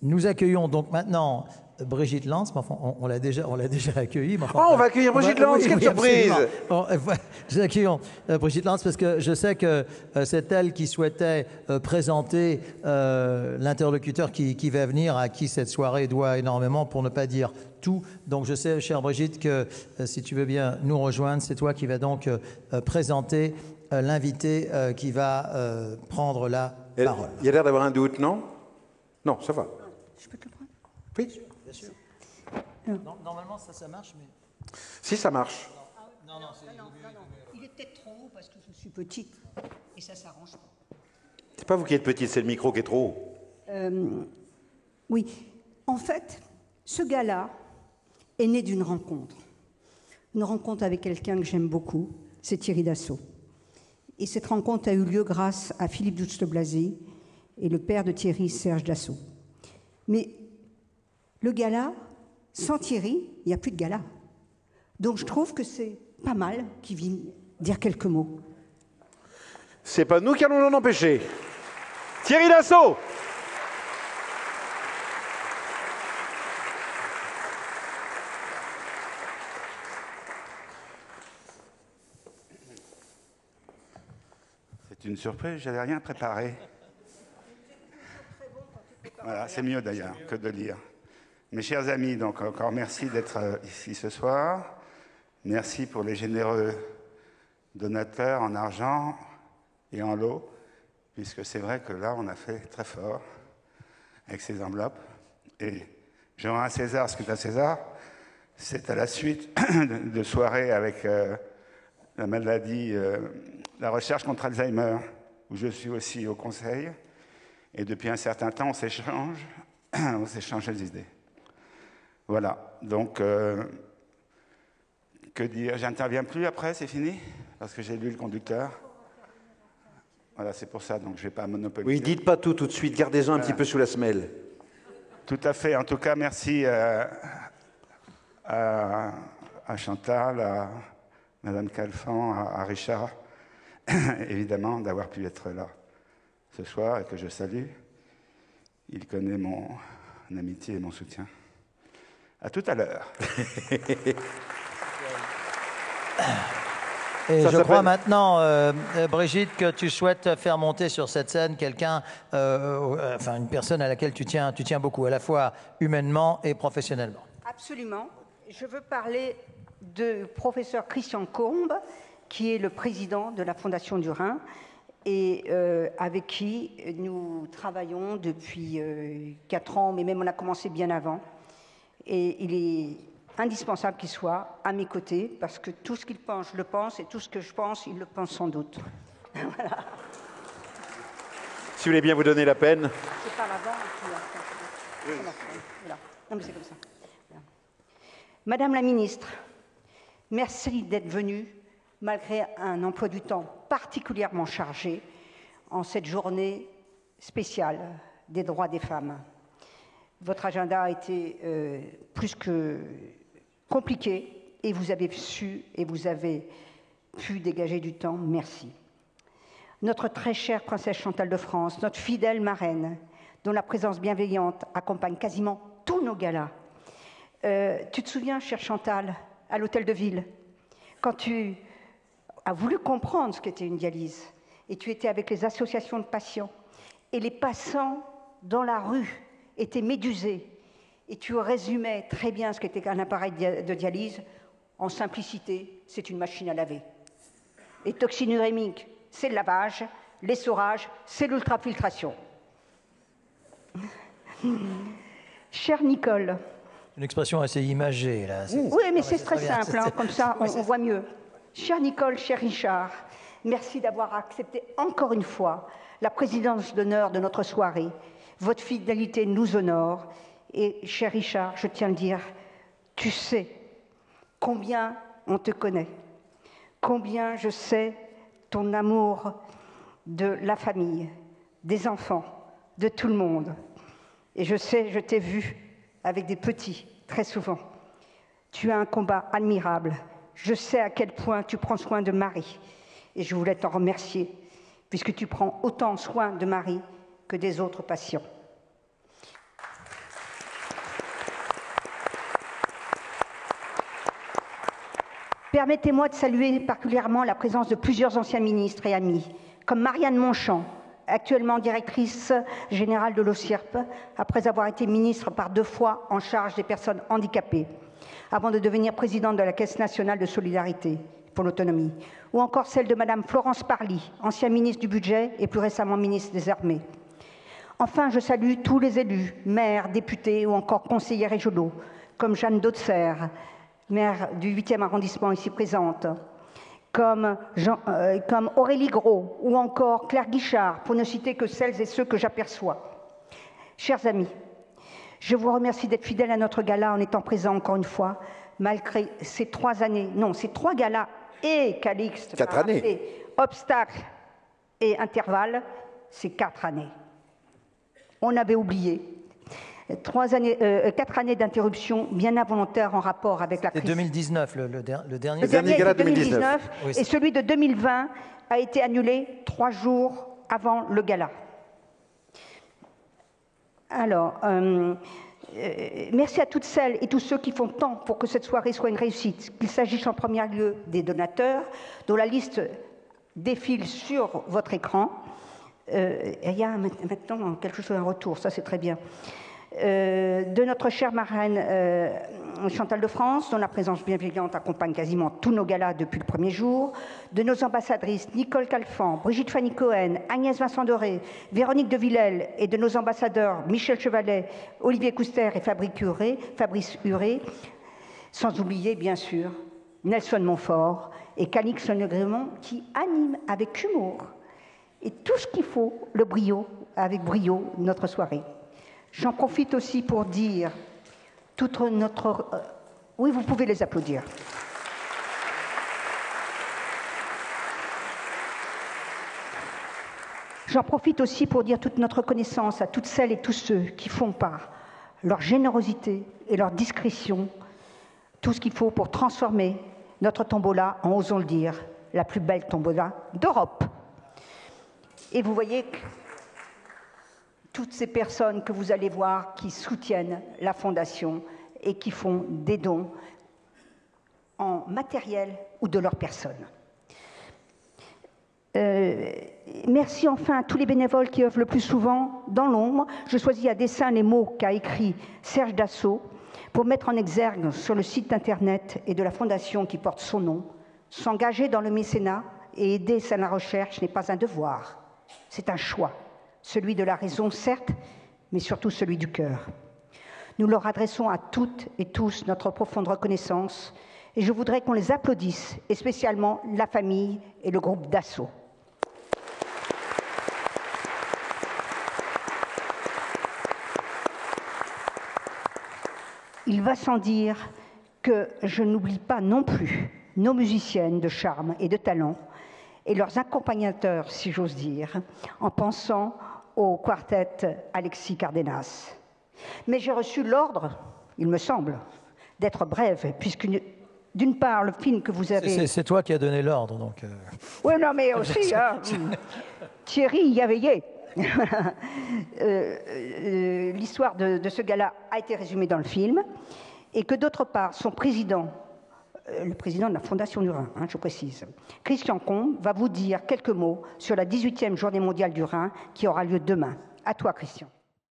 Nous accueillons donc maintenant Brigitte Lantz, mais enfin, on l'a déjà accueillie. Mais enfin, on va accueillir Brigitte Lantz, quelle surprise! Nous accueillons Brigitte Lantz parce que je sais que c'est elle qui souhaitait présenter l'interlocuteur qui va venir, à qui cette soirée doit énormément, pour ne pas dire tout. Donc je sais, chère Brigitte, que si tu veux bien nous rejoindre, c'est toi qui vas donc présenter l'invité qui va prendre la parole. Il y a l'air d'avoir un doute, non? Non, ça va. Je peux te le prendre? Oui. Bien sûr. Non, normalement, ça marche, mais... Si, ça marche. Non. Il est peut-être trop haut parce que je suis petite et ça s'arrange pas. C'est pas vous qui êtes petite, c'est le micro qui est trop haut. Oui. En fait, ce gars-là est né d'une rencontre. Une rencontre avec quelqu'un que j'aime beaucoup, c'est Thierry Dassault. Et cette rencontre a eu lieu grâce à Philippe Douste-Blazy et le père de Thierry, Serge Dassault. Mais le gala, sans Thierry, il n'y a plus de gala. Donc je trouve que c'est pas mal qu'il vienne dire quelques mots. C'est pas nous qui allons l'en empêcher. Thierry Dassault! C'est une surprise, j'avais rien préparé. Voilà, c'est mieux d'ailleurs que de lire. Mes chers amis, donc encore merci d'être ici ce soir. Merci pour les généreux donateurs en argent et en lot, puisque c'est vrai que là, on a fait très fort avec ces enveloppes. Et je rends à César ce qui est à César. C'est à la suite de soirées avec la maladie, la recherche contre Alzheimer, où je suis aussi au conseil. Et depuis un certain temps, on s'échange les idées. Voilà, donc, que dire? J'interviens plus après, c'est fini? Parce que j'ai lu le conducteur. Voilà, c'est pour ça, donc je ne vais pas monopoliser. Oui, dites pas tout de suite, gardez-en un petit peu sous la semelle. Tout à fait, en tout cas, merci à Chantal, à Madame Calfan, à Richard, évidemment, d'avoir pu être là ce soir et que je salue. Il connaît mon amitié et mon soutien. À tout à l'heure. Et je crois maintenant, Brigitte, que tu souhaites faire monter sur cette scène quelqu'un, enfin une personne à laquelle tu tiens beaucoup, à la fois humainement et professionnellement. Absolument. Je veux parler de professeur Christian Combes, qui est le président de la Fondation du Rhin, et avec qui nous travaillons depuis 4 ans, mais même on a commencé bien avant. Et il est indispensable qu'il soit à mes côtés, parce que tout ce qu'il pense, je le pense, et tout ce que je pense, il le pense sans doute. Voilà. Si vous voulez bien vous donner la peine. C'est par l'avant, et puis voilà. Non, mais c'est comme ça. Voilà. Madame la ministre, merci d'être venue, malgré un emploi du temps particulièrement chargé, en cette journée spéciale des droits des femmes. Votre agenda a été plus que compliqué et vous avez su et vous avez pu dégager du temps. Merci. Notre très chère princesse Chantal de France, notre fidèle marraine, dont la présence bienveillante accompagne quasiment tous nos galas. Tu te souviens, chère Chantal, à l'hôtel de ville, quand tu as voulu comprendre ce qu'était une dialyse et tu étais avec les associations de patients et les passants dans la rue étaient médusés et tu résumais très bien ce qu'était un appareil de dialyse en simplicité, c'est une machine à laver. Et toxinurémique, c'est le lavage, l'essorage, c'est l'ultrafiltration. Chère Nicole. Une expression assez imagée, là. Oui, mais c'est très simple, hein, comme ça on voit mieux. Chère Nicole, cher Richard, merci d'avoir accepté encore une fois la présidence d'honneur de notre soirée. Votre fidélité nous honore. Et cher Richard, je tiens à le dire, tu sais combien on te connaît, combien je sais ton amour de la famille, des enfants, de tout le monde. Et je sais, je t'ai vu avec des petits, très souvent. Tu as un combat admirable. Je sais à quel point tu prends soin de Marie. Et je voulais t'en remercier, puisque tu prends autant soin de Marie que des autres patients. Permettez-moi de saluer particulièrement la présence de plusieurs anciens ministres et amis, comme Marianne Monchamp, actuellement directrice générale de l'OCIRP, après avoir été ministre par 2 fois en charge des personnes handicapées, avant de devenir présidente de la Caisse nationale de solidarité pour l'autonomie, ou encore celle de Madame Florence Parly, ancienne ministre du Budget et plus récemment ministre des Armées. Enfin, je salue tous les élus, maires, députés ou encore conseillers régionaux, comme Jeanne Dautzer, maire du 8e arrondissement ici présente, comme Aurélie Gros ou encore Claire Guichard, pour ne citer que celles et ceux que j'aperçois. Chers amis, je vous remercie d'être fidèles à notre gala en étant présents encore une fois, malgré ces 3 années, non, ces 3 galas et Calixte, 4 années. Obstacles et intervalles, c'est 4 années. On avait oublié. 4 années d'interruption bien involontaires en rapport avec la crise. C'est 2019, le dernier. Le dernier gala 2019, Oui, et celui de 2020 a été annulé 3 jours avant le gala. Alors, merci à toutes celles et tous ceux qui font tant pour que cette soirée soit une réussite, qu'il s'agisse en premier lieu des donateurs, dont la liste défile sur votre écran. Il y a maintenant quelque chose, un retour, ça c'est très bien. De notre chère marraine Chantal de France, dont la présence bienveillante accompagne quasiment tous nos galas depuis le premier jour, de nos ambassadrices Nicole Calfan, Brigitte Fanny Cohen, Agnès Vincent Doré, Véronique de Villèle, et de nos ambassadeurs Michel Chevalet, Olivier Couster et Fabrice Huré, sans oublier bien sûr Nelson Montfort et Calixte Legrémont, qui animent avec humour et tout ce qu'il faut, le brio, avec brio, notre soirée. J'en profite aussi pour dire toute notre... oui, vous pouvez les applaudir. J'en profite aussi pour dire toute notre reconnaissance à toutes celles et tous ceux qui font par leur générosité et leur discrétion tout ce qu'il faut pour transformer notre tombola en, osons le dire, la plus belle tombola d'Europe. Et vous voyez que toutes ces personnes que vous allez voir qui soutiennent la Fondation et qui font des dons en matériel ou de leur personne. Merci enfin à tous les bénévoles qui œuvrent le plus souvent dans l'ombre. Je choisis à dessein les mots qu'a écrit Serge Dassault pour mettre en exergue sur le site internet et de la Fondation qui porte son nom. S'engager dans le mécénat et aider à la recherche n'est pas un devoir, c'est un choix. Celui de la raison, certes, mais surtout celui du cœur. Nous leur adressons à toutes et tous notre profonde reconnaissance et je voudrais qu'on les applaudisse, et spécialement la famille et le groupe Dassault. Il va sans dire que je n'oublie pas non plus nos musiciennes de charme et de talent et leurs accompagnateurs, si j'ose dire, en pensant au quartet Alexis Cardenas. Mais j'ai reçu l'ordre, il me semble, d'être brève, puisque d'une part, le film que vous avez... C'est toi qui as donné l'ordre, donc... Oui, non, mais aussi, Thierry y a veillé. L'histoire de ce gars-là a été résumée dans le film, et que d'autre part, son président, le président de la Fondation du Rhin, je précise, Christian Combe, va vous dire quelques mots sur la 18e Journée mondiale du Rhin qui aura lieu demain. À toi, Christian.